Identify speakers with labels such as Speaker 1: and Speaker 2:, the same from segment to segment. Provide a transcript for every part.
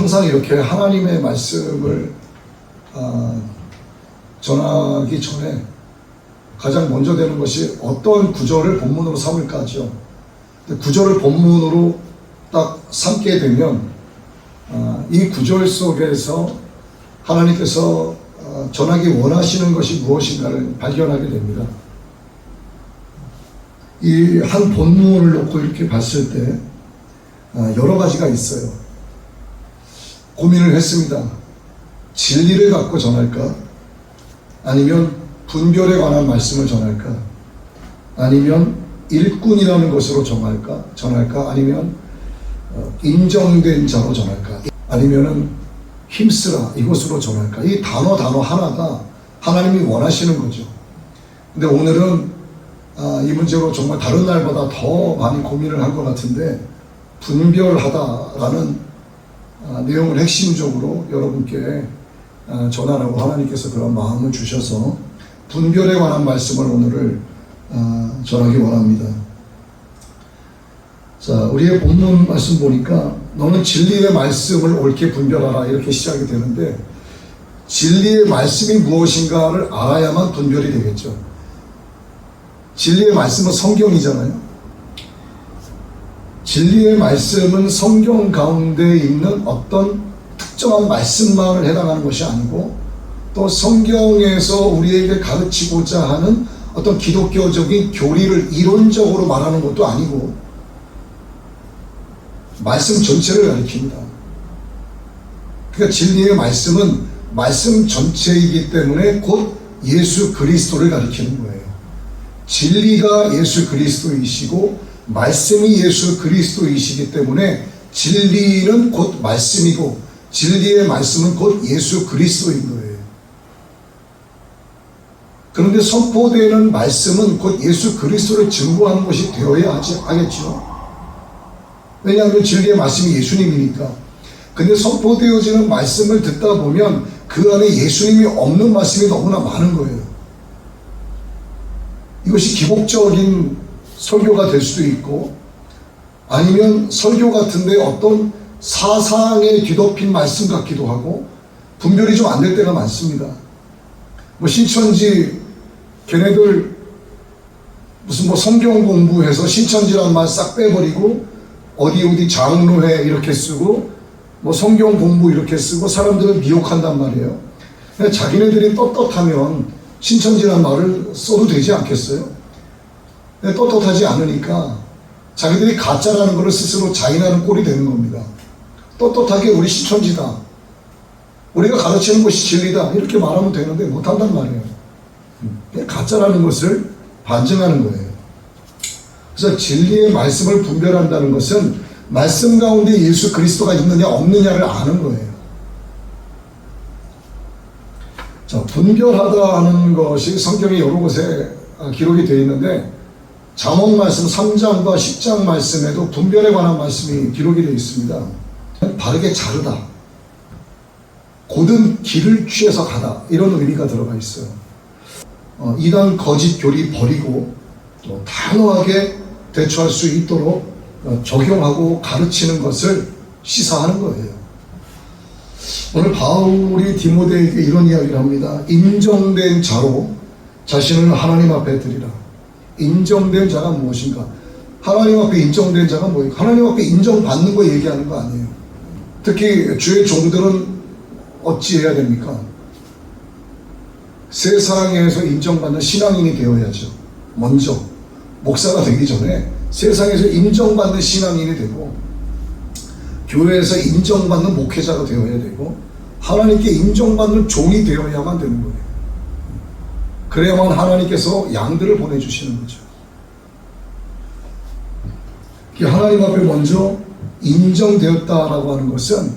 Speaker 1: 항상 이렇게 하나님의 말씀을 전하기 전에 가장 먼저 되는 것이 어떤 구절을 본문으로 삼을까 하죠. 구절을 본문으로 딱 삼게 되면 이 구절 속에서 하나님께서 전하기 원하시는 것이 무엇인가를 발견하게 됩니다. 이 한 본문을 놓고 이렇게 봤을 때 여러 가지가 있어요. 고민을 했습니다. 진리를 갖고 전할까? 아니면 분별에 관한 말씀을 전할까? 아니면 일꾼이라는 것으로 전할까? 아니면 인정된 자로 전할까? 아니면은 힘쓰라 이것으로 전할까? 이 단어 하나가 하나님이 원하시는 거죠. 근데 오늘은 이 문제로 정말 다른 날보다 더 많이 고민을 한 것 같은데, 분별하다라는 내용을 핵심적으로 여러분께 전하라고 하나님께서 그런 마음을 주셔서 분별에 관한 말씀을 오늘 전하기 원합니다. 자, 우리의 본문 말씀 보니까 너는 진리의 말씀을 옳게 분별하라 이렇게 시작이 되는데, 진리의 말씀이 무엇인가를 알아야만 분별이 되겠죠. 진리의 말씀은 성경이잖아요. 진리의 말씀은 성경 가운데 있는 어떤 특정한 말씀만을 해당하는 것이 아니고, 또 성경에서 우리에게 가르치고자 하는 어떤 기독교적인 교리를 이론적으로 말하는 것도 아니고 말씀 전체를 가리킵니다. 그러니까 진리의 말씀은 말씀 전체이기 때문에 곧 예수 그리스도를 가리키는 거예요. 진리가 예수 그리스도이시고 말씀이 예수 그리스도이시기 때문에 진리는 곧 말씀이고 진리의 말씀은 곧 예수 그리스도인 거예요. 그런데 선포되는 말씀은 곧 예수 그리스도를 증거하는 것이 되어야 하겠죠. 왜냐하면 진리의 말씀이 예수님이니까. 근데 선포되어지는 말씀을 듣다 보면 그 안에 예수님이 없는 말씀이 너무나 많은 거예요. 이것이 기복적인 설교가 될 수도 있고, 아니면 설교 같은데 어떤 사상에 뒤덮인 말씀 같기도 하고, 분별이 좀 안 될 때가 많습니다. 뭐 신천지 걔네들 무슨 성경 공부해서 신천지란 말 싹 빼버리고 어디 장로회 이렇게 쓰고 성경 공부 이렇게 쓰고 사람들을 미혹한단 말이에요. 자기네들이 떳떳하면 신천지란 말을 써도 되지 않겠어요? 떳떳하지 않으니까 자기들이 가짜라는 것을 스스로 자인하는 꼴이 되는 겁니다. 떳떳하게 우리 신천지다, 우리가 가르치는 것이 진리다 이렇게 말하면 되는데 못한단 말이에요. 가짜라는 것을 반증하는 거예요. 그래서 진리의 말씀을 분별한다는 것은 말씀 가운데 예수 그리스도가 있느냐 없느냐를 아는 거예요. 자, 분별하다 하는 것이 성경에 여러 곳에 기록이 되어 있는데, 잠언 말씀 3장과 10장 말씀에도 분별에 관한 말씀이 기록이 되어 있습니다. 바르게 자르다, 곧은 길을 취해서 가다, 이런 의미가 들어가 있어요. 이단 거짓 교리 버리고 또 단호하게 대처할 수 있도록 적용하고 가르치는 것을 시사하는 거예요. 오늘 바울이 디모데에게 이런 이야기를 합니다. 인정된 자로 자신을 하나님 앞에 드리라. 인정된 자가 무엇인가? 하나님 앞에 인정된 자가 뭐예요? 하나님 앞에 인정받는 거 얘기하는 거 아니에요. 특히 주의 종들은 어찌해야 됩니까? 세상에서 인정받는 신앙인이 되어야죠. 먼저 목사가 되기 전에 세상에서 인정받는 신앙인이 되고, 교회에서 인정받는 목회자가 되어야 되고, 하나님께 인정받는 종이 되어야만 되는 거예요. 그래야만 하나님께서 양들을 보내주시는 거죠. 하나님 앞에 먼저 인정되었다라고 하는 것은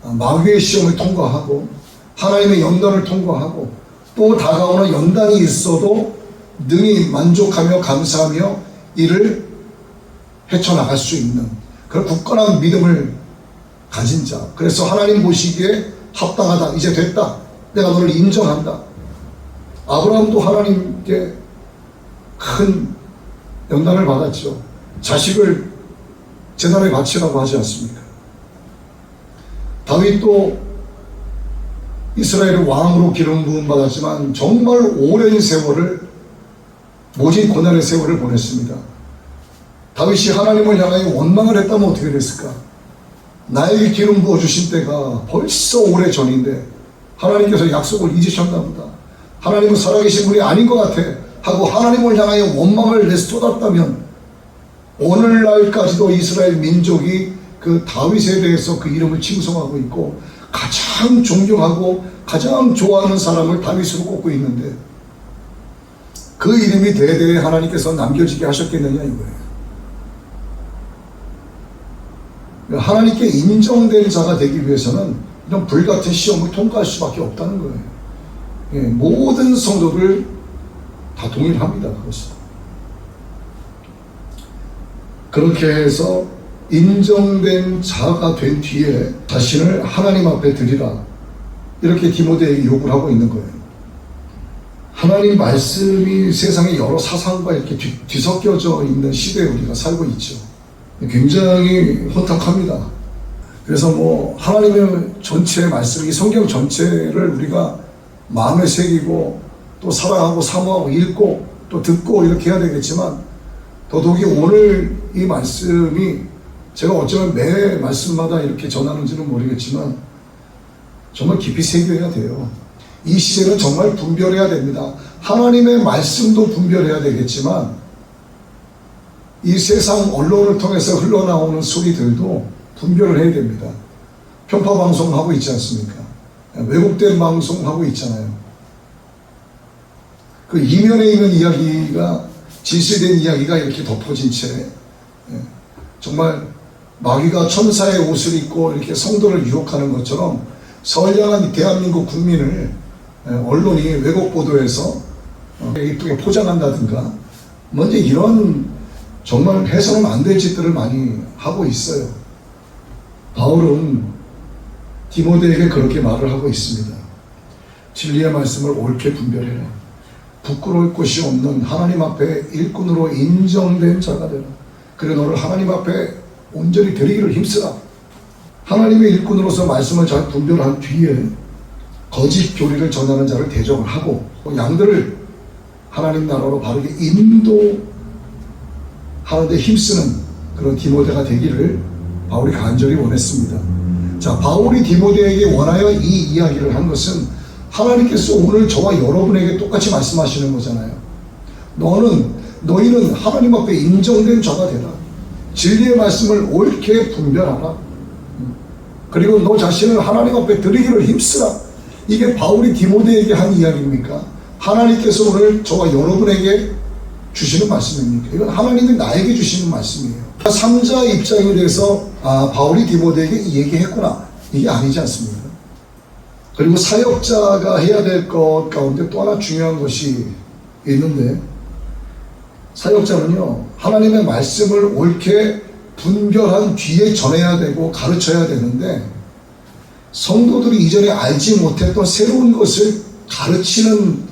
Speaker 1: 마귀의 시험을 통과하고 하나님의 연단을 통과하고 또 다가오는 연단이 있어도 능히 만족하며 감사하며 이를 헤쳐나갈 수 있는 그런 굳건한 믿음을 가진 자. 그래서 하나님 보시기에 합당하다, 이제 됐다, 내가 너를 인정한다. 아브라함도 하나님께 큰 연단을 받았죠. 자식을 제단에 바치라고 하지 않습니까? 다윗도 이스라엘의 왕으로 기름 부음 받았지만 정말 오랜 세월을, 모진 고난의 세월을 보냈습니다. 다윗이 하나님을 향하여 원망을 했다면 어떻게 됐을까? 나에게 기름 부어주신 때가 벌써 오래 전인데 하나님께서 약속을 잊으셨나 보다. 하나님은 살아계신 분이 아닌 것 같아 하고 하나님을 향하여 원망을 내쏟았다면 오늘날까지도 이스라엘 민족이 그 다윗에 대해서 그 이름을 칭송하고 있고 가장 존경하고 가장 좋아하는 사람을 다윗으로 꼽고 있는데 그 이름이 대대에 하나님께서 남겨지게 하셨겠느냐 이거예요. 하나님께 인정된 자가 되기 위해서는 이런 불같은 시험을 통과할 수밖에 없다는 거예요. 예, 모든 성도들 다 동일합니다. 그것은. 그렇게 해서 인정된 자가 된 뒤에 자신을 하나님 앞에 드리라, 이렇게 디모데에게 요구를 하고 있는 거예요. 하나님 말씀이 세상의 여러 사상과 이렇게 뒤섞여져 있는 시대에 우리가 살고 있죠. 굉장히 혼탁합니다. 그래서 뭐 하나님의 전체 말씀, 이 성경 전체를 우리가 마음에 새기고 또 사랑하고 사모하고 읽고 또 듣고 이렇게 해야 되겠지만, 더더욱이 오늘 이 말씀이 제가 어쩌면 매 말씀마다 이렇게 전하는지는 모르겠지만 정말 깊이 새겨야 돼요. 이 시대는 정말 분별해야 됩니다. 하나님의 말씀도 분별해야 되겠지만 이 세상 언론을 통해서 흘러나오는 소리들도 분별을 해야 됩니다. 편파 방송하고 있지 않습니까? 왜곡된 방송하고 있잖아요. 그 이면에 있는 이야기가, 진실된 이야기가 이렇게 덮어진 채 정말 마귀가 천사의 옷을 입고 이렇게 성도를 유혹하는 것처럼 선량한 대한민국 국민을 언론이 왜곡 보도해서 이쁘게 포장한다든가 먼저 이런 정말 해서는 안 될 짓들을 많이 하고 있어요. 바울은 디모데에게 그렇게 말을 하고 있습니다. 진리의 말씀을 옳게 분별해라. 부끄러울 곳이 없는 하나님 앞에 일꾼으로 인정된 자가 되라. 그래 너를 하나님 앞에 온전히 드리기를 힘쓰라. 하나님의 일꾼으로서 말씀을 잘 분별한 뒤에 거짓 교리를 전하는 자를 대적을 하고 양들을 하나님 나라로 바르게 인도하는 데 힘쓰는 그런 디모데가 되기를 바울이 간절히 원했습니다. 자, 바울이 디모데에게 원하여 이 이야기를 한 것은 하나님께서 오늘 저와 여러분에게 똑같이 말씀하시는 거잖아요. 너희는 하나님 앞에 인정된 자가 되라. 진리의 말씀을 옳게 분별하라. 그리고 너 자신을 하나님 앞에 드리기를 힘쓰라. 이게 바울이 디모데에게 한 이야기입니까? 하나님께서 오늘 저와 여러분에게 주시는 말씀입니까? 이건 하나님이 나에게 주시는 말씀이에요. 3자 입장에 대해서 바울이 디모데에게 이 얘기했구나, 이게 아니지 않습니까? 그리고 사역자가 해야 될 것 가운데 또 하나 중요한 것이 있는데, 사역자는요 하나님의 말씀을 옳게 분별한 뒤에 전해야 되고 가르쳐야 되는데, 성도들이 이전에 알지 못했던 새로운 것을 가르치는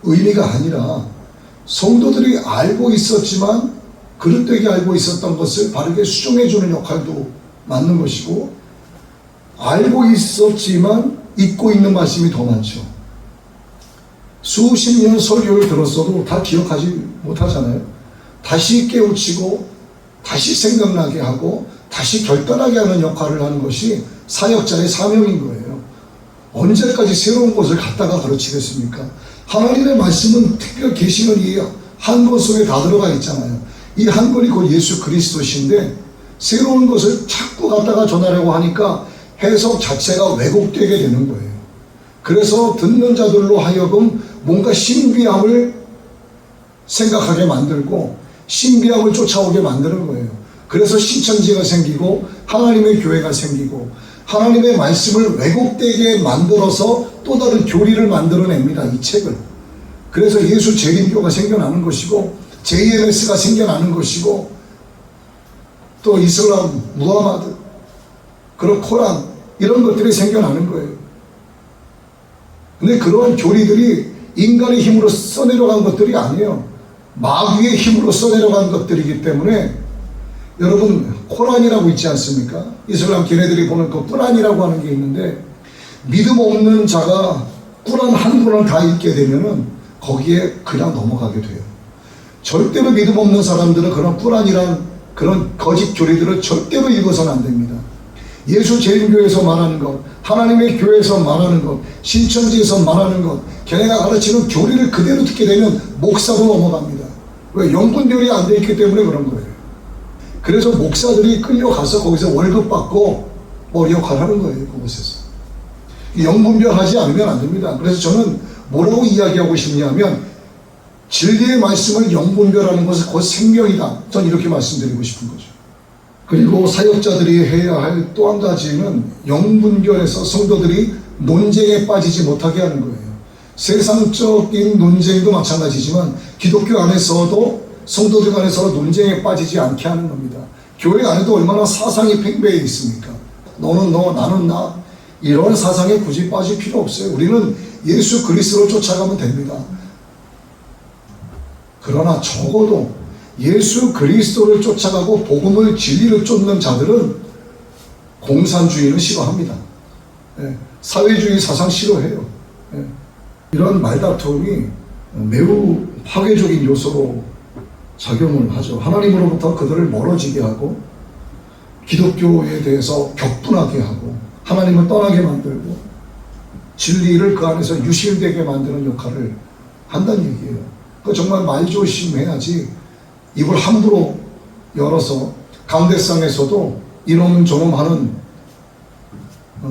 Speaker 1: 의미가 아니라 성도들이 알고 있었지만 그릇되게 알고 있었던 것을 바르게 수정해 주는 역할도 맞는 것이고, 알고 있었지만 잊고 있는 말씀이 더 많죠. 수십 년 설교를 들었어도 다 기억하지 못하잖아요. 다시 깨우치고 다시 생각나게 하고 다시 결단하게 하는 역할을 하는 것이 사역자의 사명인 거예요. 언제까지 새로운 것을 갖다가 가르치겠습니까? 하나님의 말씀은 특별 계시는 이 한 권 속에 다 들어가 있잖아요. 이 한 권이 곧 예수 그리스도신데 새로운 것을 자꾸 갖다가 전하려고 하니까 해석 자체가 왜곡되게 되는 거예요. 그래서 듣는 자들로 하여금 뭔가 신비함을 생각하게 만들고 신비함을 쫓아오게 만드는 거예요. 그래서 신천지가 생기고 하나님의 교회가 생기고 하나님의 말씀을 왜곡되게 만들어서 또 다른 교리를 만들어냅니다. 이 책을. 그래서 예수 재림교가 생겨나는 것이고 JMS가 생겨나는 것이고 또 이슬람, 무하마드, 그런 코란 이런 것들이 생겨나는 거예요. 근데 그러한 교리들이 인간의 힘으로 써내려간 것들이 아니에요. 마귀의 힘으로 써내려간 것들이기 때문에 여러분 코란이라고 있지 않습니까? 이슬람 걔네들이 보는 그 꾸란이라고 하는 게 있는데, 믿음 없는 자가 꾸란 한 권을 다 읽게 되면은 거기에 그냥 넘어가게 돼요. 절대로 믿음 없는 사람들은 그런 꾸란이란 그런 거짓 교리들을 절대로 읽어서는 안 됩니다. 예수 재림교에서 말하는 것, 하나님의 교회에서 말하는 것, 신천지에서 말하는 것, 걔네가 가르치는 교리를 그대로 듣게 되면 목사로 넘어갑니다. 왜? 영분별이 안 돼 있기 때문에 그런 거예요. 그래서 목사들이 끌려가서 거기서 월급 받고 뭐 역할을 하는 거예요. 그곳에서. 영분별하지 않으면 안 됩니다. 그래서 저는 뭐라고 이야기하고 싶냐면, 진리의 말씀을 영분별하는 것은 곧 생명이다. 전 이렇게 말씀드리고 싶은 거죠. 그리고 사역자들이 해야 할 또 한 가지는 영분별에서 성도들이 논쟁에 빠지지 못하게 하는 거예요. 세상적인 논쟁도 마찬가지지만 기독교 안에서도 성도들 간에 서로 논쟁에 빠지지 않게 하는 겁니다. 교회 안에도 얼마나 사상이 팽배해 있습니까? 너는 너, 나는 나, 이런 사상에 굳이 빠질 필요 없어요. 우리는 예수 그리스도를 쫓아가면 됩니다. 그러나 적어도 예수 그리스도를 쫓아가고 복음을, 진리를 쫓는 자들은 공산주의는 싫어합니다. 사회주의 사상 싫어해요. 이런 말다툼이 매우 파괴적인 요소로 작용을 하죠. 하나님으로부터 그들을 멀어지게 하고, 기독교에 대해서 격분하게 하고, 하나님을 떠나게 만들고, 진리를 그 안에서 유실되게 만드는 역할을 한다는 얘기예요. 정말 말조심해야지 입을 함부로 열어서 강대상에서도 이놈 저놈 하는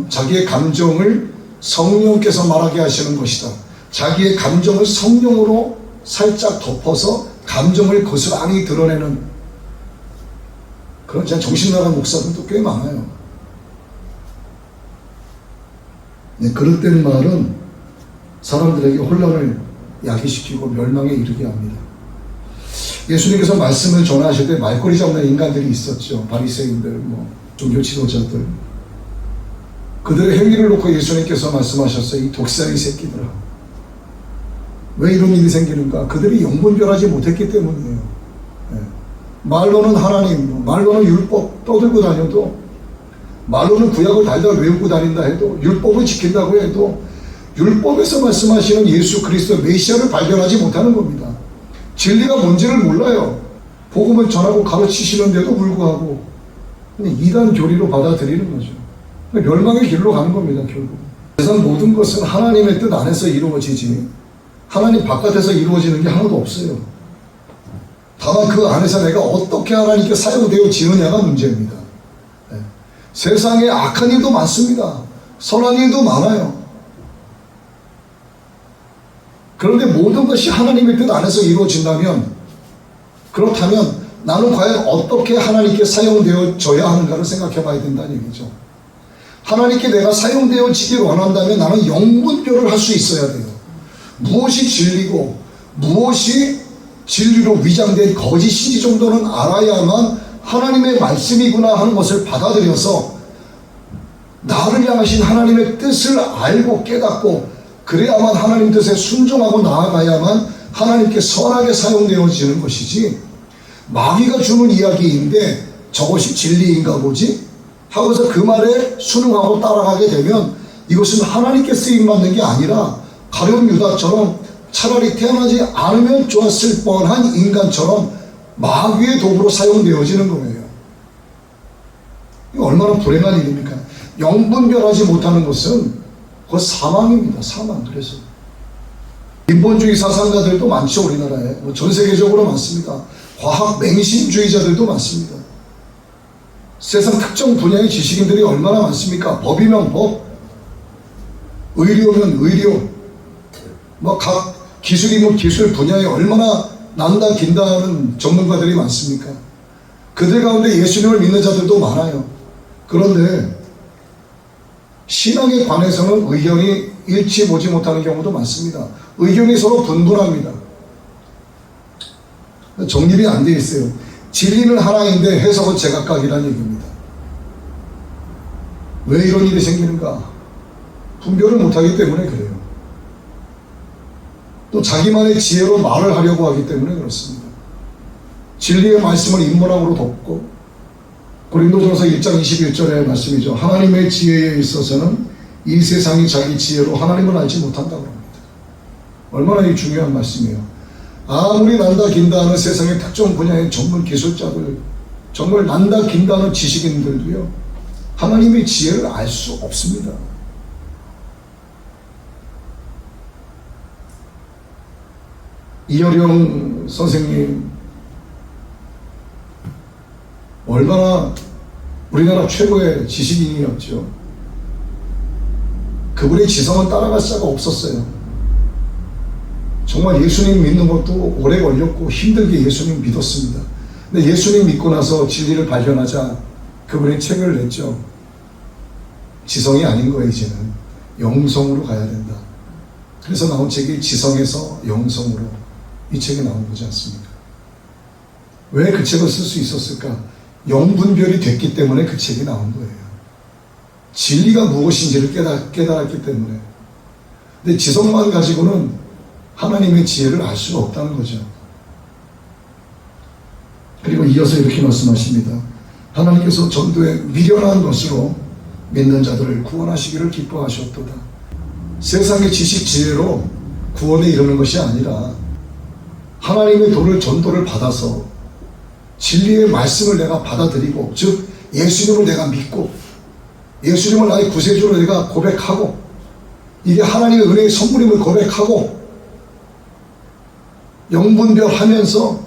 Speaker 1: 자기의 감정을 성령께서 말하게 하시는 것이다. 자기의 감정을 성령으로 살짝 덮어서 감정을 고스란히 드러내는 그런 정신나간 목사들도 꽤 많아요. 네, 그릇된 말은 사람들에게 혼란을 야기시키고 멸망에 이르게 합니다. 예수님께서 말씀을 전하실 때 말꼬리 잡는 인간들이 있었죠. 바리새인들, 종교 지도자들. 그들의 행위를 놓고 예수님께서 말씀하셨어요. 이 독사의 새끼들아. 왜 이런 일이 생기는가? 그들이 영분별하지 못했기 때문이에요. 말로는 하나님, 말로는 율법 떠들고 다녀도, 말로는 구약을 달달 외우고 다닌다 해도, 율법을 지킨다고 해도 율법에서 말씀하시는 예수 그리스도 메시아를 발견하지 못하는 겁니다. 진리가 뭔지를 몰라요. 복음을 전하고 가르치시는데도 불구하고 이단 교리로 받아들이는 거죠. 멸망의 길로 가는 겁니다. 결국 세상 모든 것은 하나님의 뜻 안에서 이루어지지 하나님 바깥에서 이루어지는 게 하나도 없어요. 다만 그 안에서 내가 어떻게 하나님께 사용되어지느냐가 문제입니다. 세상에 악한 일도 많습니다. 선한 일도 많아요. 그런데 모든 것이 하나님의 뜻 안에서 이루어진다면, 그렇다면 나는 과연 어떻게 하나님께 사용되어져야 하는가를 생각해 봐야 된다는 얘기죠. 하나님께 내가 사용되어지길 원한다면 나는 영분별을 할 수 있어야 돼요. 무엇이 진리고 무엇이 진리로 위장된 거짓인지 정도는 알아야만 하나님의 말씀이구나 하는 것을 받아들여서 나를 향하신 하나님의 뜻을 알고 깨닫고, 그래야만 하나님 뜻에 순종하고 나아가야만 하나님께 선하게 사용되어지는 것이지, 마귀가 주는 이야기인데 저것이 진리인가 보지 하고서 그 말에 순응하고 따라가게 되면 이것은 하나님께 쓰임받는 게 아니라 가룟 유다처럼 차라리 태어나지 않으면 좋았을 뻔한 인간처럼 마귀의 도구로 사용되어지는 거예요. 이거 얼마나 불행한 일입니까? 영분별하지 못하는 것은 그건 사망입니다. 사망. 그래서 인본주의 사상가들도 많죠. 우리나라에 전 세계적으로 많습니다. 과학 맹신주의자들도 많습니다. 세상 특정 분야의 지식인들이 얼마나 많습니까? 법이면 법, 의료면 의료, 각 기술이면 기술 분야에 얼마나 난다 긴다 하는 전문가들이 많습니까? 그들 가운데 예수님을 믿는 자들도 많아요. 그런데 신앙에 관해서는 의견이 일치 보지 못하는 경우도 많습니다. 의견이 서로 분분합니다. 정립이 안 되어 있어요. 진리는 하나인데 해석은 제각각이라는 얘기입니다. 왜 이런 일이 생기는가? 분별을 못하기 때문에 그래요. 또 자기만의 지혜로 말을 하려고 하기 때문에 그렇습니다. 진리의 말씀을 인문학으로 덮고 고린도전서 1장 21절의 말씀이죠. 하나님의 지혜에 있어서는 이 세상이 자기 지혜로 하나님을 알지 못한다고 합니다. 얼마나 이 중요한 말씀이에요. 아무리 난다 긴다 하는 세상의 특정 분야의 전문 기술자들, 정말 난다 긴다 하는 지식인들도요, 하나님의 지혜를 알 수 없습니다. 이어령 선생님, 얼마나 우리나라 최고의 지식인이었죠. 그분의 지성은 따라갈 수가 없었어요. 정말 예수님 믿는 것도 오래 걸렸고 힘들게 예수님 믿었습니다. 근데 예수님 믿고 나서 진리를 발견하자 그분의 책을 냈죠. 지성이 아닌 거예요. 이제는 영성으로 가야 된다. 그래서 나온 책이 지성에서 영성으로, 이 책이 나온 거지 않습니까? 왜 그 책을 쓸 수 있었을까? 영분별이 됐기 때문에 그 책이 나온 거예요. 진리가 무엇인지를 깨달았기 때문에. 근데 지성만 가지고는 하나님의 지혜를 알 수가 없다는 거죠. 그리고 이어서 이렇게 말씀하십니다. 하나님께서 전도에 미련한 것으로 믿는 자들을 구원하시기를 기뻐하셨도다. 세상의 지식 지혜로 구원에 이르는 것이 아니라 하나님의 도를, 전도를 받아서 진리의 말씀을 내가 받아들이고, 즉 예수님을 내가 믿고 예수님을 나의 구세주로 내가 고백하고, 이게 하나님의 은혜의 선물임을 고백하고 영분별하면서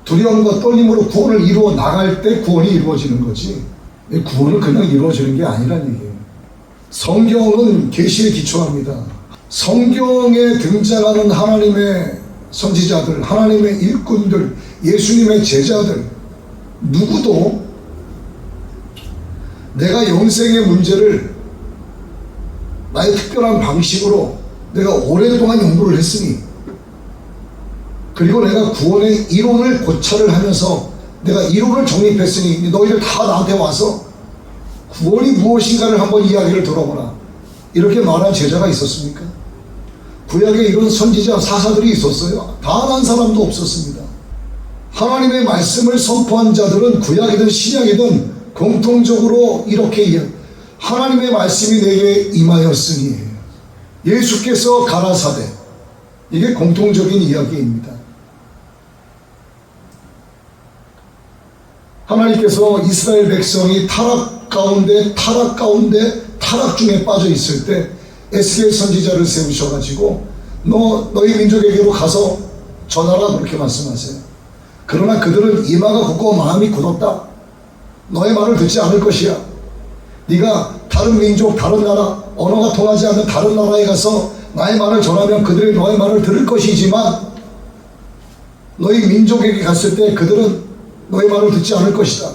Speaker 1: 두려움과 떨림으로 구원을 이루어 나갈 때 구원이 이루어지는 거지, 구원은 그냥 이루어지는 게 아니란 얘기예요. 성경은 계시에 기초합니다. 성경에 등장하는 하나님의 선지자들, 하나님의 일꾼들, 예수님의 제자들, 누구도 내가 영생의 문제를 나의 특별한 방식으로 내가 오랫동안 연구를 했으니, 그리고 내가 구원의 이론을 고찰을 하면서 내가 이론을 정립했으니 너희들 다 나한테 와서 구원이 무엇인가를 한번 이야기를 들어보라, 이렇게 말한 제자가 있었습니까? 구약에 이런 선지자 사사들이 있었어요? 단 한 사람도 없었습니다. 하나님의 말씀을 선포한 자들은 구약이든 신약이든 공통적으로 이렇게 하나님의 말씀이 내게 임하였으니 예수께서 가라사대, 이게 공통적인 이야기입니다. 하나님께서 이스라엘 백성이 타락 가운데 타락 중에 빠져 있을 때 에스겔 선지자를 세우셔가지고 너희 민족에게로 가서 전하라, 그렇게 말씀하세요. 그러나 그들은 이마가 굽고 마음이 굳었다. 너의 말을 듣지 않을 것이야. 네가 다른 민족, 다른 나라, 언어가 통하지 않는 다른 나라에 가서 나의 말을 전하면 그들이 너의 말을 들을 것이지만 너희 민족에게 갔을 때 그들은 너의 말을 듣지 않을 것이다.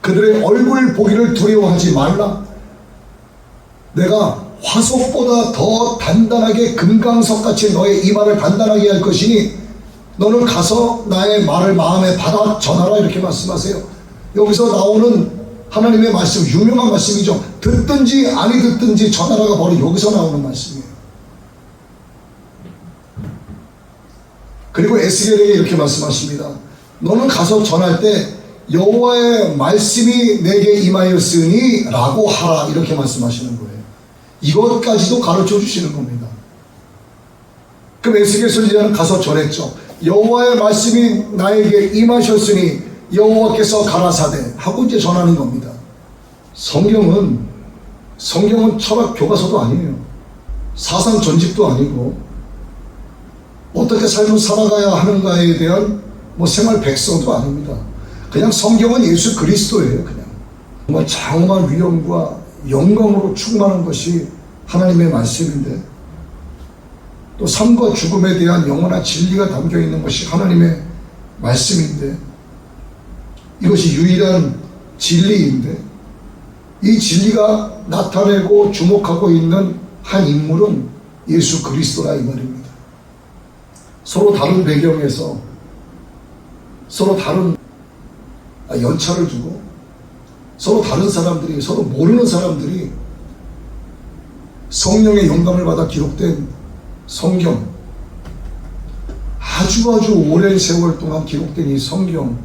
Speaker 1: 그들의 얼굴 보기를 두려워하지 말라. 내가 화석보다 더 단단하게 금강석같이 너의 이마를 단단하게 할 것이니 너는 가서 나의 말을 마음에 받아 전하라, 이렇게 말씀하세요. 여기서 나오는 하나님의 말씀, 유명한 말씀이죠. 듣든지 아니 듣든지 전하라가 바로 여기서 나오는 말씀이에요. 그리고 에스겔에게 이렇게 말씀하십니다. 너는 가서 전할 때 여호와의 말씀이 내게 임하였으니 라고 하라, 이렇게 말씀하시는 거예요. 이것까지도 가르쳐 주시는 겁니다. 그럼 에스겔 선지자는 가서 전했죠. 여호와의 말씀이 나에게 임하셨으니 여호와께서 가라사대 하고 이제 전하는 겁니다. 성경은 철학 교과서도 아니에요. 사상 전집도 아니고 어떻게 삶을 살아가야 하는가에 대한 생활 백서도 아닙니다. 그냥 성경은 예수 그리스도예요. 그냥 정말 장엄한 위엄과 영광으로 충만한 것이 하나님의 말씀인데, 또 삶과 죽음에 대한 영원한 진리가 담겨 있는 것이 하나님의 말씀인데, 이것이 유일한 진리인데, 이 진리가 나타내고 주목하고 있는 한 인물은 예수 그리스도라, 이 말입니다. 서로 다른 배경에서 서로 다른 연차를 두고 서로 다른 사람들이, 서로 모르는 사람들이 성령의 영감을 받아 기록된 성경, 아주 오랜 세월 동안 기록된 이 성경,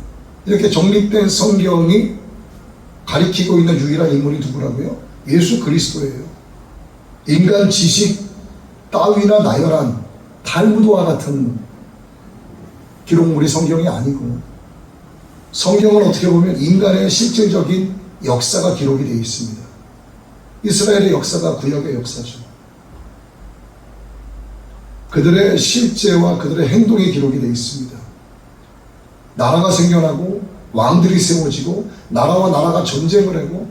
Speaker 1: 이렇게 정립된 성경이 가리키고 있는 유일한 인물이 누구라고요? 예수 그리스도예요. 인간 지식 따위나 나열한 탈무드와 같은 기록물이 성경이 아니고, 성경은 어떻게 보면 인간의 실질적인 역사가 기록이 되어 있습니다. 이스라엘의 역사가 구약의 역사죠. 그들의 실제와 그들의 행동이 기록이 되어 있습니다. 나라가 생겨나고 왕들이 세워지고 나라와 나라가 전쟁을 하고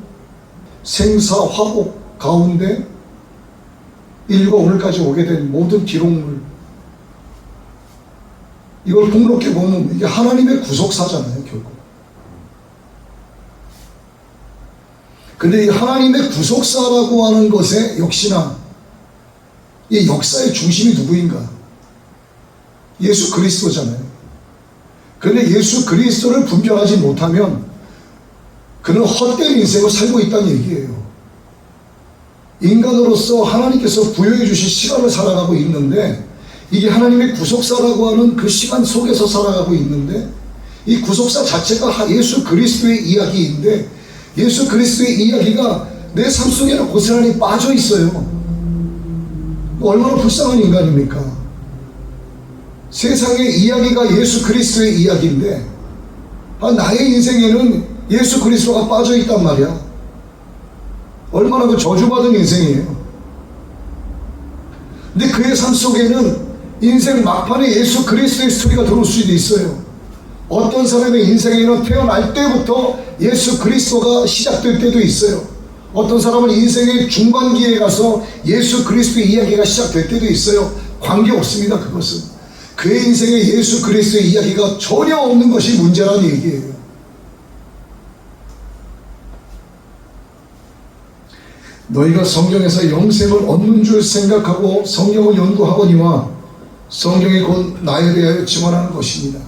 Speaker 1: 생사화복 가운데 인류가 오늘까지 오게 된 모든 기록물, 이걸 폭넓게 보면 이게 하나님의 구속사잖아요, 결국. 근데 이 하나님의 구속사라고 하는 것에 역시나 이 역사의 중심이 누구인가? 예수 그리스도잖아요. 그런데 예수 그리스도를 분별하지 못하면 그는 헛된 인생을 살고 있다는 얘기예요. 인간으로서 하나님께서 부여해 주신 시간을 살아가고 있는데, 이게 하나님의 구속사라고 하는 그 시간 속에서 살아가고 있는데, 이 구속사 자체가 예수 그리스도의 이야기인데, 예수 그리스도의 이야기가 내 삶 속에는 고스란히 빠져 있어요. 얼마나 불쌍한 인간입니까? 세상의 이야기가 예수 그리스도의 이야기인데, 나의 인생에는 예수 그리스도가 빠져 있단 말이야. 얼마나 그 저주받은 인생이에요. 근데 그의 삶 속에는 인생 막판에 예수 그리스도의 스토리가 들어올 수도 있어요. 어떤 사람의 인생에는 태어날 때부터 예수 그리스도가 시작될 때도 있어요. 어떤 사람은 인생의 중반기에 가서 예수 그리스도의 이야기가 시작될 때도 있어요. 관계없습니다. 그것은 그의 인생에 예수 그리스도의 이야기가 전혀 없는 것이 문제라는 얘기예요. 너희가 성경에서 영생을 얻는 줄 생각하고 성경을 연구하거니와 성경이 곧 나에 대하여 증언하는 것입니다.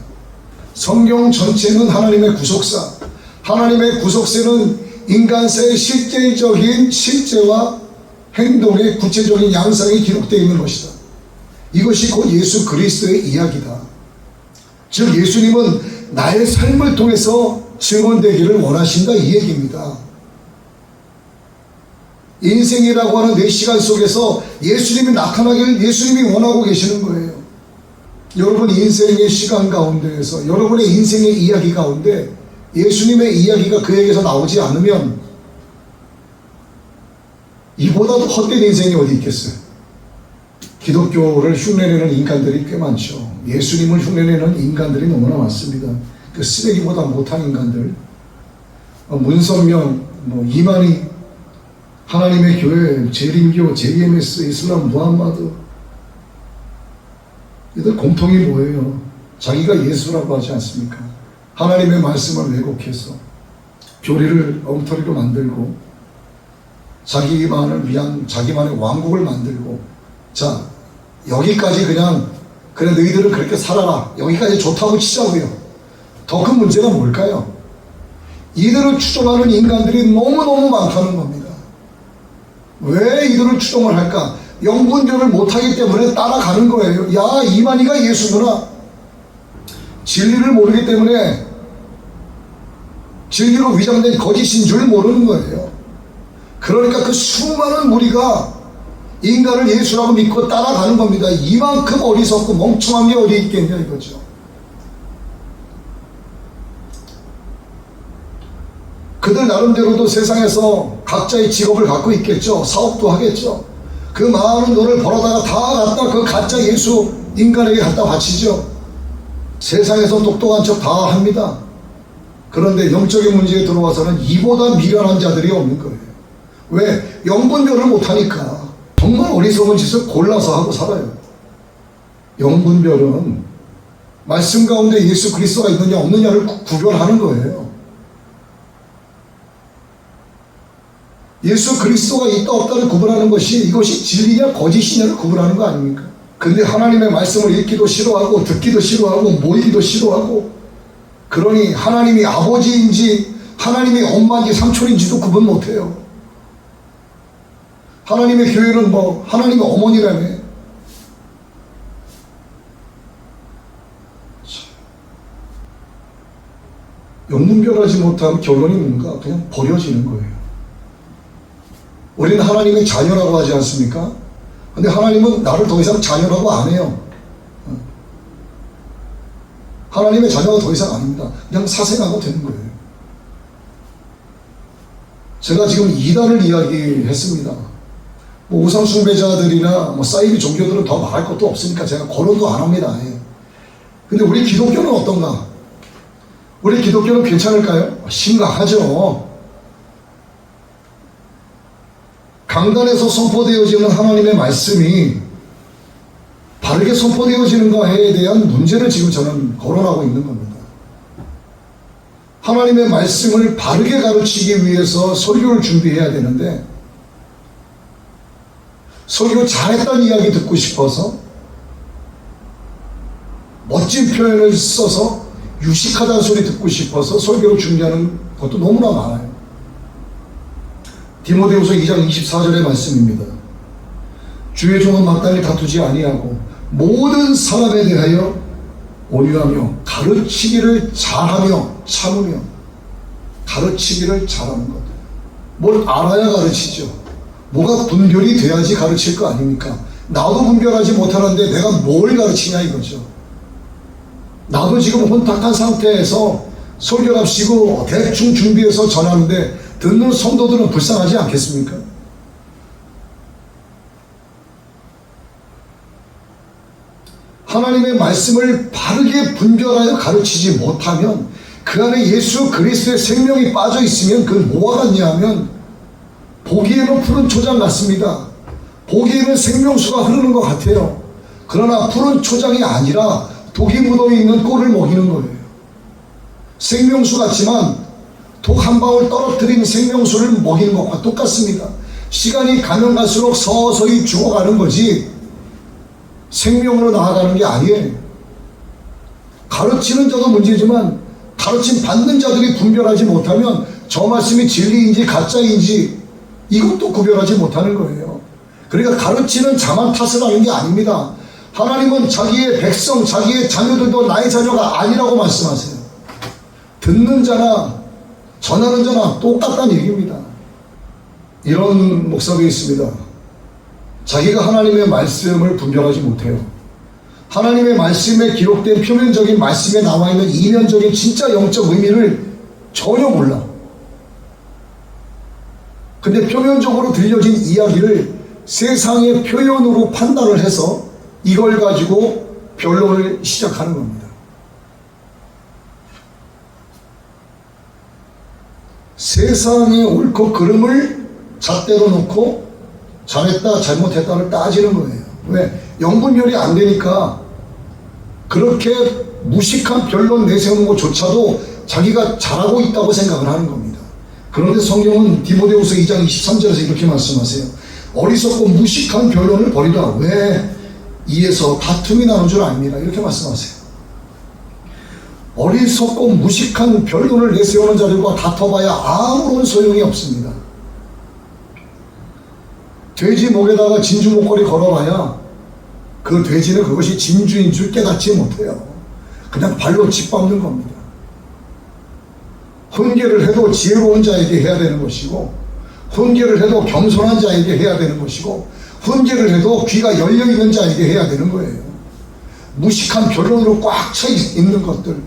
Speaker 1: 성경 전체는 하나님의 구속사, 하나님의 구속세는 인간사의 실제적인 실제와 행동의 구체적인 양상이 기록되어 있는 것이다. 이것이 곧 예수 그리스도의 이야기다. 즉 예수님은 나의 삶을 통해서 증언되기를 원하신다, 이 얘기입니다. 인생이라고 하는 내 시간 속에서 예수님이 나타나기를 예수님이 원하고 계시는 거예요. 여러분 인생의 시간 가운데에서, 여러분의 인생의 이야기 가운데 예수님의 이야기가 그에게서 나오지 않으면 이보다도 헛된 인생이 어디 있겠어요? 기독교를 흉내내는 인간들이 꽤 많죠. 예수님을 흉내내는 인간들이 너무나 많습니다. 그 쓰레기보다 못한 인간들, 문선명, 이만희, 하나님의 교회, 재림교, JMS, 이슬람, 무함마드, 이들 공통이 뭐예요? 자기가 예수라고 하지 않습니까? 하나님의 말씀을 왜곡해서 교리를 엉터리로 만들고 자기만을 위한 자기만의 왕국을 만들고, 자 여기까지 그냥 그래 너희들은 그렇게 살아라, 여기까지 좋다고 치자고요. 더 큰 문제가 뭘까요? 이들을 추종하는 인간들이 너무너무 많다는 겁니다. 왜 이들을 추종을 할까? 영분별을 못하기 때문에 따라가는 거예요. 야, 이만희가 예수구나. 진리를 모르기 때문에 진리로 위장된 거짓인 줄 모르는 거예요. 그러니까 그 수많은 무리가 인간을 예수라고 믿고 따라가는 겁니다. 이만큼 어리석고 멍청한 게 어디 있겠냐 이거죠. 그들 나름대로도 세상에서 각자의 직업을 갖고 있겠죠. 사업도 하겠죠. 그 많은 돈을 벌어다가 다 갖다 그 가짜 예수 인간에게 갖다 바치죠. 세상에서 똑똑한 척 다 합니다. 그런데 영적인 문제에 들어와서는 이보다 미련한 자들이 없는 거예요. 왜? 영분별을 못하니까. 정말 어리석은 짓을 골라서 하고 살아요. 영분별은 말씀 가운데 예수 그리스도가 있느냐 없느냐를 구별하는 거예요. 예수 그리스도가 있다 없다를 구분하는 것이, 이것이 진리냐 거짓이냐를 구분하는 거 아닙니까? 근데 하나님의 말씀을 읽기도 싫어하고 듣기도 싫어하고 모이기도 싫어하고, 그러니 하나님이 아버지인지 하나님이 엄마인지 삼촌인지도 구분 못해요. 하나님의 교회는 하나님의 어머니라며. 분별하지 못한 결론이 뭔가? 그냥 버려지는 거예요. 우리는 하나님의 자녀라고 하지 않습니까? 근데 하나님은 나를 더 이상 자녀라고 안 해요. 하나님의 자녀가 더 이상 아닙니다. 그냥 사생아가 되는 거예요. 제가 지금 이단을 이야기했습니다. 뭐 우상숭배자들이나 뭐 사이비 종교들은 더 말할 것도 없으니까 제가 거론도 안 합니다. 근데 우리 기독교는 어떤가? 우리 기독교는 괜찮을까요? 심각하죠. 강단에서 선포되어지는 하나님의 말씀이 바르게 선포되어지는가에 대한 문제를 지금 저는 거론하고 있는 겁니다. 하나님의 말씀을 바르게 가르치기 위해서 설교를 준비해야 되는데, 설교 잘했다는 이야기 듣고 싶어서 멋진 표현을 써서 유식하다는 소리 듣고 싶어서 설교를 준비하는 것도 너무나 많아요. 디모데후서 2장 24절의 말씀입니다. 주의 종은 마땅히 다투지 아니하고 모든 사람에 대하여 온유하며 가르치기를 잘하며 참으며. 가르치기를 잘하는 것. 뭘 알아야 가르치죠. 뭐가 분별이 돼야지 가르칠 거 아닙니까? 나도 분별하지 못하는데 내가 뭘 가르치냐 이거죠. 나도 지금 혼탁한 상태에서 설교랍시고 대충 준비해서 전하는데 듣는 성도들은 불쌍하지 않겠습니까? 하나님의 말씀을 바르게 분별하여 가르치지 못하면 그 안에 예수 그리스도의 생명이 빠져 있으면 그건 뭐가 같냐 하면 보기에는 푸른 초장 같습니다. 보기에는 생명수가 흐르는 것 같아요. 그러나 푸른 초장이 아니라 독이 묻어있는 꼴을 먹이는 거예요. 생명수 같지만 독 한 방울 떨어뜨린 생명수를 먹이는 것과 똑같습니다. 시간이 가면 갈수록 서서히 죽어가는 거지 생명으로 나아가는 게 아니에요. 가르치는 자도 문제지만 가르침 받는 자들이 분별하지 못하면 저 말씀이 진리인지 가짜인지 이것도 구별하지 못하는 거예요. 그러니까 가르치는 자만 탓을 하는 게 아닙니다. 하나님은 자기의 백성, 자기의 자녀들도 나의 자녀가 아니라고 말씀하세요. 듣는 자나 전하는 자나 똑같다는 얘기입니다. 이런 목사도 있습니다. 자기가 하나님의 말씀을 분별하지 못해요. 하나님의 말씀에 기록된 표면적인 말씀에 나와 있는 이면적인 진짜 영적 의미를 전혀 몰라. 근데 표면적으로 들려진 이야기를 세상의 표현으로 판단을 해서 이걸 가지고 변론을 시작하는 겁니다. 세상의 옳고 그름을 잣대로 놓고 잘했다 잘못했다를 따지는 거예요. 왜? 영분별이 안 되니까 그렇게 무식한 변론 내세우는 것조차도 자기가 잘하고 있다고 생각을 하는 겁니다. 그런데 성경은 디모데후서 2장 23절에서 이렇게 말씀하세요. 어리석고 무식한 변론을 버리라. 왜? 이에서 다툼이 나는 줄 압니다. 이렇게 말씀하세요. 어리석고 무식한 변론을 내세우는 자들과 다퉈봐야 아무런 소용이 없습니다. 돼지 목에다가 진주 목걸이 걸어봐야 그 돼지는 그것이 진주인 줄 깨닫지 못해요. 그냥 발로 짓밟는 겁니다. 훈계를 해도 지혜로운 자에게 해야 되는 것이고, 훈계를 해도 겸손한 자에게 해야 되는 것이고, 훈계를 해도 귀가 열려있는 자에게 해야 되는 거예요. 무식한 변론으로 꽉 차 있는 것들,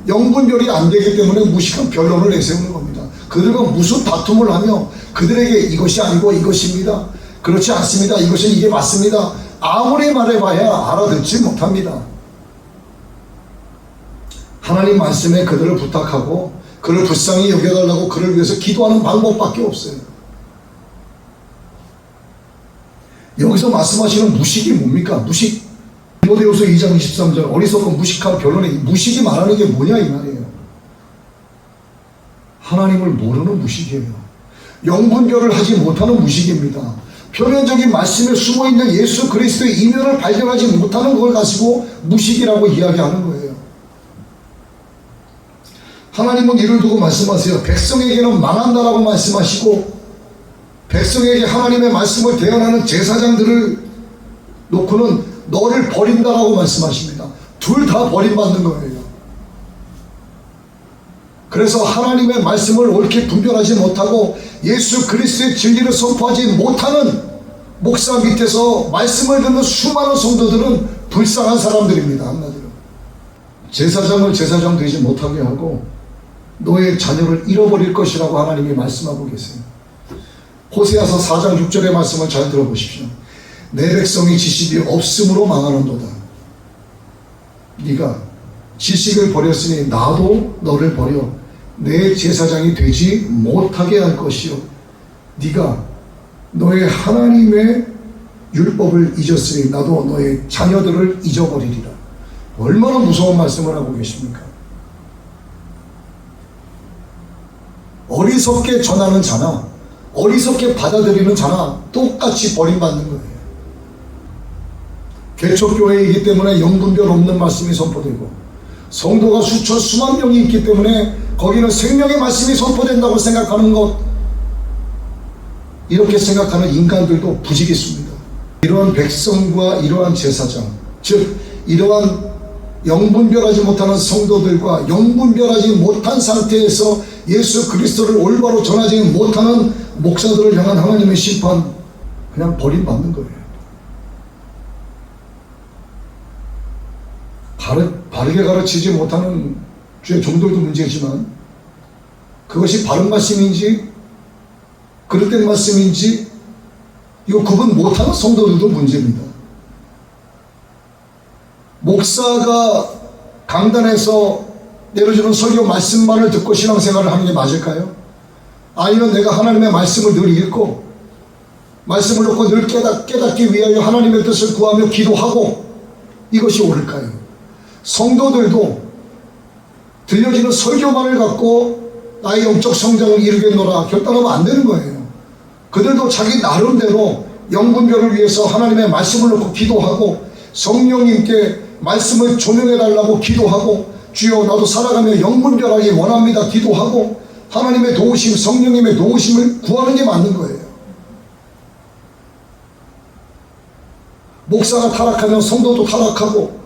Speaker 1: 영분별이 안 되기 때문에 무식한 변론을 내세우는 겁니다. 그들과 무슨 다툼을 하며 그들에게 이것이 아니고 이것입니다. 그렇지 않습니다. 이것은 이게 맞습니다. 아무리 말해봐야 알아듣지 못합니다. 하나님 말씀에 그들을 부탁하고 그를 불쌍히 여겨달라고 그를 위해서 기도하는 방법밖에 없어요. 여기서 말씀하시는 무식이 뭡니까? 무식. 디모데후서 2장 23절 어리석고 무식한 변론에 무식이 말하는 게 뭐냐 이 말이에요. 하나님을 모르는 무식이에요. 영분별을 하지 못하는 무식입니다. 표면적인 말씀에 숨어있는 예수 그리스도의 이면을 발견하지 못하는 걸 가지고 무식이라고 이야기하는 거예요. 하나님은 이를 두고 말씀하세요. 백성에게는 망한다라고 말씀하시고 백성에게 하나님의 말씀을 대언하는 제사장들을 놓고는 너를 버린다라고 말씀하십니다. 둘 다 버림받는 거예요. 그래서 하나님의 말씀을 옳게 분별하지 못하고 예수 그리스도의 진리를 선포하지 못하는 목사 밑에서 말씀을 듣는 수많은 성도들은 불쌍한 사람들입니다. 한마디로 제사장을 제사장 되지 못하게 하고 너의 자녀를 잃어버릴 것이라고 하나님이 말씀하고 계세요. 호세아서 4장 6절의 말씀을 잘 들어보십시오. 내 백성이 지식이 없음으로 망하는도다. 네가 지식을 버렸으니 나도 너를 버려 내 제사장이 되지 못하게 할 것이요 네가 너의 하나님의 율법을 잊었으니 나도 너의 자녀들을 잊어버리리라. 얼마나 무서운 말씀을 하고 계십니까? 어리석게 전하는 자나 어리석게 받아들이는 자나 똑같이 버림받는 거예요. 개척교회이기 때문에 영분별 없는 말씀이 선포되고 성도가 수천 수만 명이 있기 때문에 거기는 생명의 말씀이 선포된다고 생각하는 것, 이렇게 생각하는 인간들도 부지기수입니다. 이러한 백성과 이러한 제사장, 즉 이러한 영분별하지 못하는 성도들과 영분별하지 못한 상태에서 예수 그리스도를 올바로 전하지 못하는 목사들을 향한 하나님의 심판, 그냥 버림받는 거예요. 바르게 가르치지 못하는 주의 종들도 문제지만 그것이 바른 말씀인지 그릇된 말씀인지 이거 구분 못하는 성도들도 문제입니다. 목사가 강단에서 내려주는 설교 말씀만을 듣고 신앙생활을 하는 게 맞을까요? 아니면 내가 하나님의 말씀을 늘 읽고 말씀을 놓고 늘 깨닫기 위하여 하나님의 뜻을 구하며 기도하고 이것이 옳을까요? 성도들도 들려지는 설교만을 갖고 나의 영적 성장을 이루겠노라 결단하면 안 되는 거예요. 그들도 자기 나름대로 영분별을 위해서 하나님의 말씀을 놓고 기도하고 성령님께 말씀을 조명해달라고 기도하고 주여 나도 살아가며 영분별하기 원합니다 기도하고 하나님의 도우심, 성령님의 도우심을 구하는 게 맞는 거예요. 목사가 타락하면 성도도 타락하고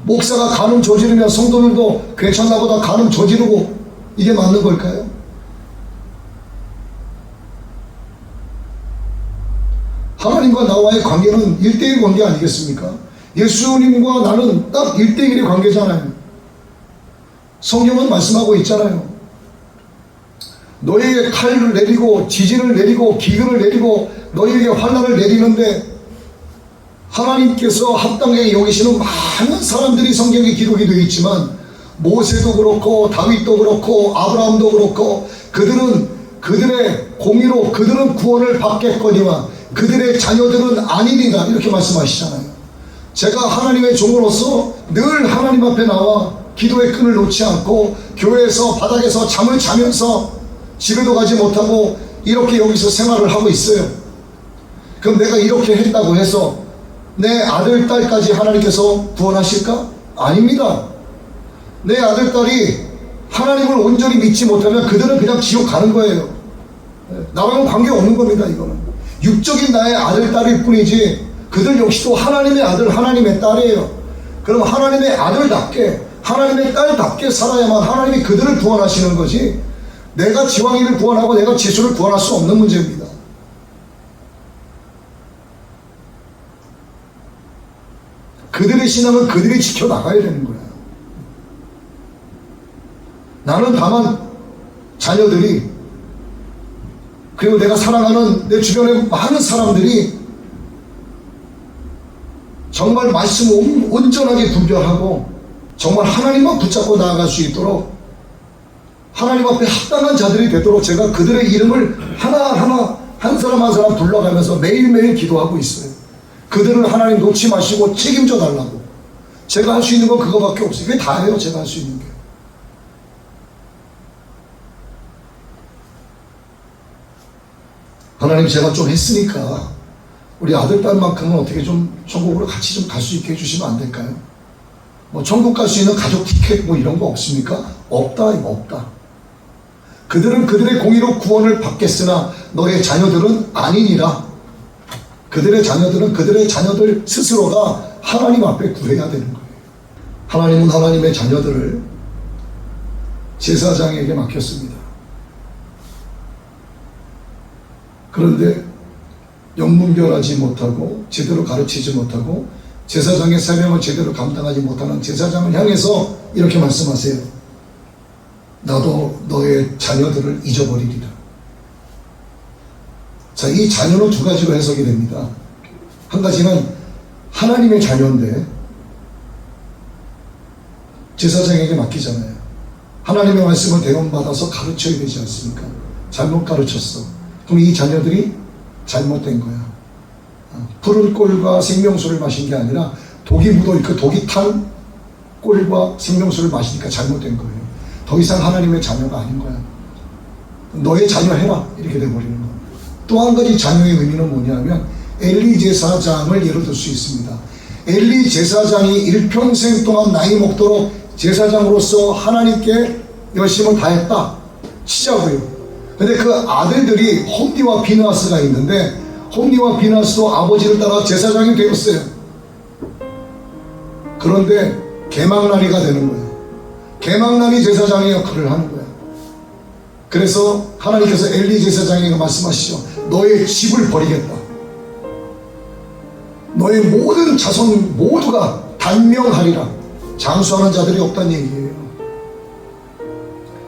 Speaker 1: 목사가 간음 저지르면 성도들도 괜찮나 보다 간음 저지르고 이게 맞는 걸까요? 하나님과 나와의 관계는 1대1 관계 아니겠습니까? 예수님과 나는 딱 1대1의 관계잖아요. 성경은 말씀하고 있잖아요. 너희에게 칼을 내리고 지진을 내리고 기근을 내리고 너희에게 환난을 내리는데 하나님께서 합당하게 여기시는 많은 사람들이 성경에 기록이 되어 있지만 모세도 그렇고 다윗도 그렇고 아브라함도 그렇고 그들은 그들의 공의로 그들은 구원을 받겠거니와 그들의 자녀들은 아니니라 이렇게 말씀하시잖아요. 제가 하나님의 종으로서 늘 하나님 앞에 나와 기도의 끈을 놓지 않고 교회에서 바닥에서 잠을 자면서 집에도 가지 못하고 이렇게 여기서 생활을 하고 있어요. 그럼 내가 이렇게 했다고 해서 내 아들, 딸까지 하나님께서 구원하실까? 아닙니다. 내 아들, 딸이 하나님을 온전히 믿지 못하면 그들은 그냥 지옥 가는 거예요. 나랑은 관계없는 겁니다. 이거는 육적인 나의 아들, 딸일 뿐이지 그들 역시도 하나님의 아들, 하나님의 딸이에요. 그럼 하나님의 아들답게 하나님의 딸답게 살아야만 하나님이 그들을 구원하시는 거지 내가 지왕이를 구원하고 내가 지수를 구원할 수 없는 문제입니다. 그들의 신앙은 그들이 지켜나가야 되는 거야. 나는 다만 자녀들이 그리고 내가 사랑하는 내 주변의 많은 사람들이 정말 말씀을 온전하게 분별하고 정말 하나님만 붙잡고 나아갈 수 있도록 하나님 앞에 합당한 자들이 되도록 제가 그들의 이름을 하나하나 한 사람 한 사람 불러가면서 매일매일 기도하고 있어요. 그들을 하나님 놓지 마시고 책임져 달라고. 제가 할 수 있는 건 그거밖에 없어요. 그게 다예요. 제가 할 수 있는 게. 하나님 제가 좀 했으니까 우리 아들 딸만큼은 어떻게 좀 천국으로 같이 좀 갈 수 있게 해주시면 안 될까요? 뭐 천국 갈 수 있는 가족 티켓 뭐 이런 거 없습니까? 없다 이거 없다. 그들은 그들의 공의로 구원을 받겠으나 너의 자녀들은 아니니라. 그들의 자녀들은 그들의 자녀들 스스로가 하나님 앞에 구해야 되는 거예요. 하나님은 하나님의 자녀들을 제사장에게 맡겼습니다. 그런데 영분별하지 못하고 제대로 가르치지 못하고 제사장의 사명을 제대로 감당하지 못하는 제사장을 향해서 이렇게 말씀하세요. 나도 너의 자녀들을 잊어버리리라. 자, 이 자녀는 두 가지로 해석이 됩니다. 한 가지는 하나님의 자녀인데 제사장에게 맡기잖아요. 하나님의 말씀을 대원받아서 가르쳐야 되지 않습니까? 잘못 가르쳤어. 그럼 이 자녀들이 잘못된 거야. 푸른 꼴과 생명수를 마신 게 아니라 독이 묻어있고 독이 탄 꼴과 생명수를 마시니까 잘못된 거예요. 더 이상 하나님의 자녀가 아닌 거야. 너의 자녀 해라, 이렇게 돼버리는 거예요. 또 한 가지 자녀의 의미는 뭐냐면 엘리 제사장을 예로 들 수 있습니다. 엘리 제사장이 일평생 동안 나이 먹도록 제사장으로서 하나님께 열심을 다했다 치자고요. 근데 그 아들들이 홈니와 비느하스가 있는데 홈니와 비느하스도 아버지를 따라 제사장이 되었어요. 그런데 개막날이가 되는 거예요. 개막날이 제사장의 역할을 하는 거예요. 그래서 하나님께서 엘리 제사장에게 말씀하시죠. 너의 집을 버리겠다. 너의 모든 자손 모두가 단명하리라. 장수하는 자들이 없다는 얘기예요.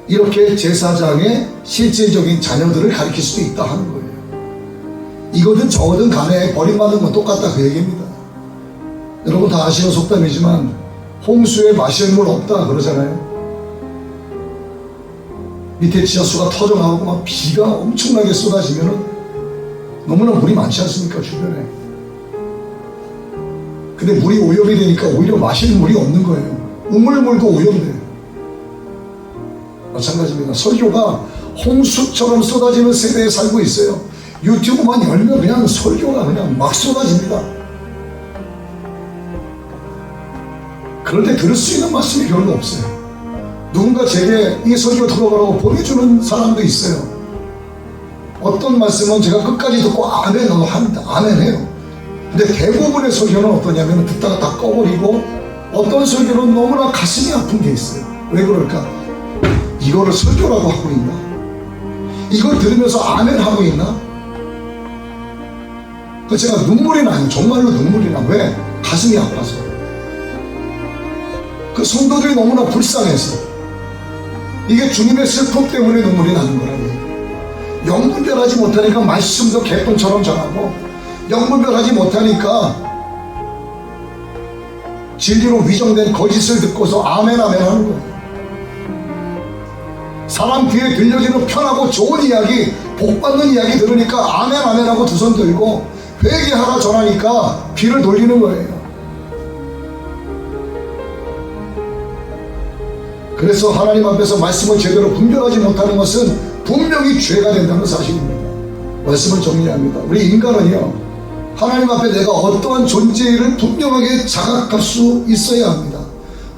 Speaker 1: 이렇게 제사장의 실제적인 자녀들을 가리킬 수도 있다 하는 거예요. 이거든 저거든 간에 버림받는 건 똑같다 그 얘기입니다. 여러분 다 아시는 속담이지만 홍수에 마실 물 없다 그러잖아요. 밑에 지하수가 터져나오고 막 비가 엄청나게 쏟아지면은 너무나 물이 많지 않습니까 주변에. 근데 물이 오염이 되니까 오히려 마실 물이 없는 거예요. 우물물도 오염돼요. 마찬가지입니다. 설교가 홍수처럼 쏟아지는 세대에 살고 있어요. 유튜브만 열면 그냥 설교가 그냥 막 쏟아집니다. 그런데 들을 수 있는 말씀이 별로 없어요. 누군가 제게 이 설교 들어보라고 보내주는 사람도 있어요. 어떤 말씀은 제가 끝까지 듣고 아멘 합니다. 아멘 해요. 근데 대부분의 설교는 어떠냐면 듣다가 다 꺼버리고 어떤 설교는 너무나 가슴이 아픈 게 있어요. 왜 그럴까? 이거를 설교라고 하고 있나? 이걸 들으면서 아멘 하고 있나? 그 제가 눈물이 나요. 정말로 눈물이 나. 왜? 가슴이 아파서. 그 성도들이 너무나 불쌍해서. 이게 주님의 슬픔 때문에 눈물이 나는 거라고요. 영분별하지 못하니까 말씀도 개똥처럼 전하고 영분별하지 못하니까 진리로 위정된 거짓을 듣고서 아멘 아멘 하는 거예요. 사람 귀에 들려지는 편하고 좋은 이야기, 복받는 이야기 들으니까 아멘 아멘 하고 두 손 들고 회개하라 전하니까 귀를 돌리는 거예요. 그래서 하나님 앞에서 말씀을 제대로 분별하지 못하는 것은 분명히 죄가 된다는 사실입니다. 말씀을 정리합니다. 우리 인간은요, 하나님 앞에 내가 어떠한 존재를 분명하게 자각할 수 있어야 합니다.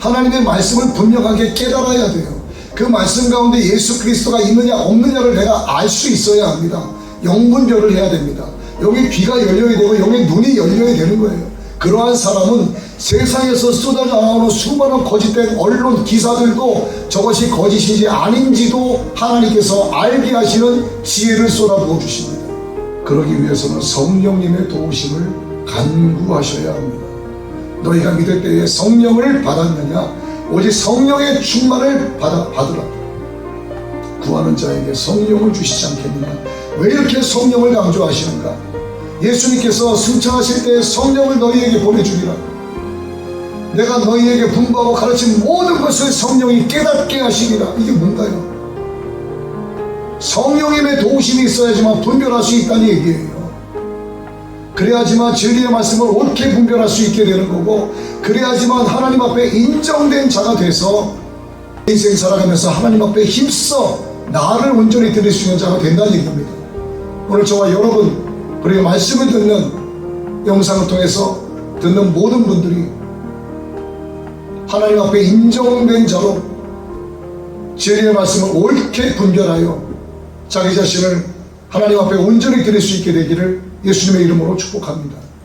Speaker 1: 하나님의 말씀을 분명하게 깨달아야 돼요. 그 말씀 가운데 예수 그리스도가 있느냐 없느냐를 내가 알 수 있어야 합니다. 영분별을 해야 됩니다. 여기 귀가 열려야 되고 여기 눈이 열려야 되는 거예요. 그러한 사람은 세상에서 쏟아져 나오는 수많은 거짓된 언론 기사들도 저것이 거짓인지 아닌지도 하나님께서 알게 하시는 지혜를 쏟아부어 주십니다. 그러기 위해서는 성령님의 도우심을 간구하셔야 합니다. 너희가 믿을 때에 성령을 받았느냐? 오직 성령의 충만을 받으라. 구하는 자에게 성령을 주시지 않겠느냐? 왜 이렇게 성령을 강조하시는가? 예수님께서 승천하실 때 성령을 너희에게 보내주리라. 내가 너희에게 분부하고 가르친 모든 것을 성령이 깨닫게 하시리라. 이게 뭔가요? 성령님의 도우심이 있어야지만 분별할 수 있다는 얘기예요. 그래야지만 진리의 말씀을 옳게 분별할 수 있게 되는 거고, 그래야지만 하나님 앞에 인정된 자가 돼서 인생 살아가면서 하나님 앞에 힘써 나를 온전히 드릴 수 있는 자가 된다는 얘기입니다. 오늘 저와 여러분, 그리고 말씀을 듣는 영상을 통해서 듣는 모든 분들이 하나님 앞에 인정된 자로 진리의 말씀을 옳게 분별하여 자기 자신을 하나님 앞에 온전히 드릴 수 있게 되기를 예수님의 이름으로 축복합니다.